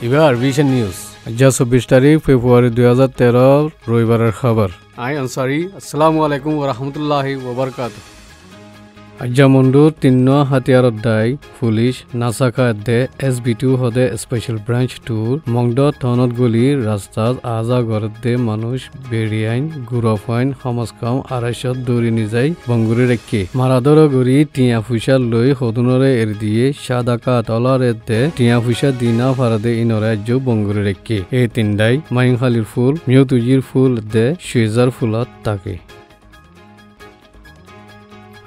এবার vision news আজ 24 তারিখ ফেব্রুয়ারি 2013 রবিবারের খবর আই আনসারি আসসালামু আলাইকুম ওয়া রাহমাতুল্লাহি ওয়া বারাকাতুহু আজ মন্ডু 3 হাতিয়ার অধ্যায় পুলিশ নাসাকা দে SB2 হদে স্পেশাল ব্রাঞ্চ টুর মংড থনত গলি রাস্তাত আজা গরদে মানুষ বেরিয়াইন গুরফাইন সমাজকাম আড়াইশত দৌড়ি নিজাই বঙ্গুরি রেখে মারাদর গরি টিয়া ফুসা লই হদুনরে এর দিয়ে সাদাকা তলারে দে টিয়া ফুসা দিনা ফারাদে ইনরে আজ বঙ্গুরি রেখে এই তিনটাই মাইংখালির ফুল মিউতুজির ফুল দে সুইজার ফুলত থাকে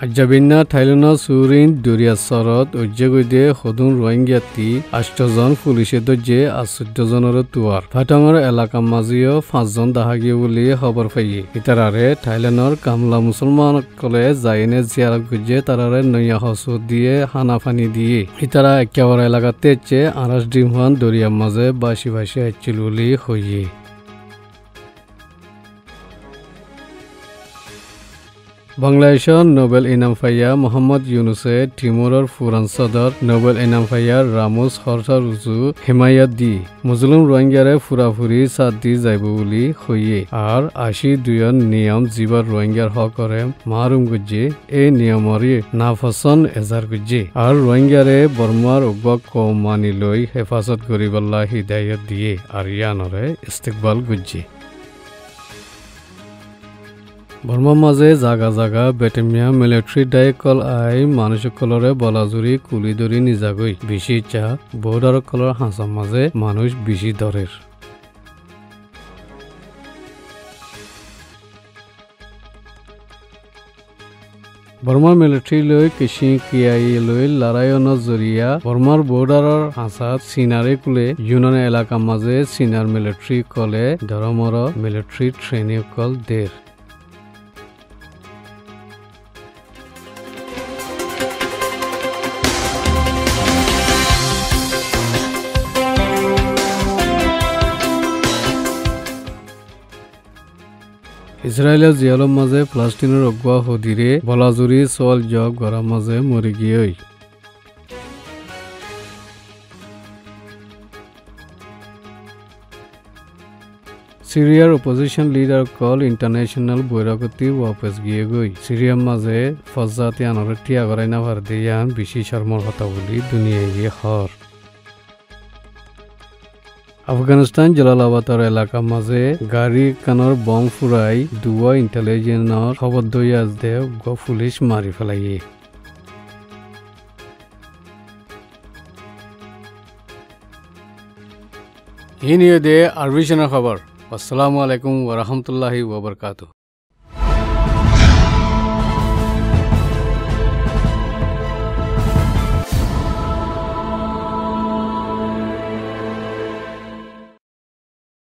আজাবিনা থাইল্যান্ড সুরিন দুরিয়া সরত উজ্জগৈদে হদুন রোহিঙ্গাতি 8 জন পুলিশে দজে 14 জনের তুয়ার ফাটঙর এলাকা মাজিও 5 জন দাহাগিয়ে বলে খবর পাইয়ে ইতারারে থাইল্যান্ডর কামলা মুসলমান কলে যাইনে জিয়ারত গুজে তারারে নয়া হসু দিয়ে হানাফানি দিয়ে ইতারা একেবারে এলাকাতে চে আরাস ডিমহান দরিয়া মাঝে বাসি বাসি আইছিল বলে হইয়ে বাংলাদেশের নোবেল ইনাম ফাইয়া মোহাম্মদ ইউনুসে টিমুরের ফুরান সদর নোবেল ইনাম ফাইয়া রামুস হরসা রুজু হিমায়ত দি মুসলিম রোহিঙ্গারে ফুরাফুরি সাথ দি যাইব বলি হইয়ে আর 82 নিয়ম জিবার রোহিঙ্গার হকরে মারুম গুজে এই নিয়মরি নাফসন এজার গুজে আর রোহিঙ্গারে বর্মার উগ্র কম মানি লই হেফাজত করিবল্লা হিদায়ত দিয়ে আর ইয়ানরে ইস্তেকবাল গুজে বর্মার মাঝে জাগা জাগা বেটেমিয়া মিলিটারি ডাইকল আই মানুষকলরে বলাজুরি কুলি ধরি নিজাগৈ বেশি চা বর্ডার কলর হাঁসার মাঝে মানুষ বেশি দরের বর্মার মিলিটারি লই কিসি কিয়াই লই লড়াইয়নৰ জরিয়া বর্মার বর্ডারের হাঁসাত চিনারে কুলে ইউনান এলাকা মাঝে চিনার মিলিটারি কলে ধরমর মিলিটারি ট্রেনিং কল দের ইসরায়েলের জিয়ালর মাঝে প্লাস্টিনের অগুয়া হদিরে বলাজুরি সোয়াল জব গড়ার মাঝে মরে গিয়ে সিরিয়ার অপোজিশন লিডার কল ইন্টারন্যাশনাল বৈরাগতি ওয়াপস গিয়ে গই সিরিয়ার মাঝে ফজাতি আনরে টিয়া গড়াই না ভার দিয়ান বেশি শর্মর হতা বলি দুনিয়ায় গিয়ে হর আফগানিস্তান জালালাবাদর এলাকা মাঝে গাড়ি কানর বম ফুরাই দুয়া ইন্টেলিজেন্সর খবর দইয়াজ দে পুলিশ মারি ফেলাইয়ে এই নিয়ে দে আরবিশনের খবর আসসালামু আলাইকুম ওয়া রাহমাতুল্লাহি ওয়া বারাকাতুহু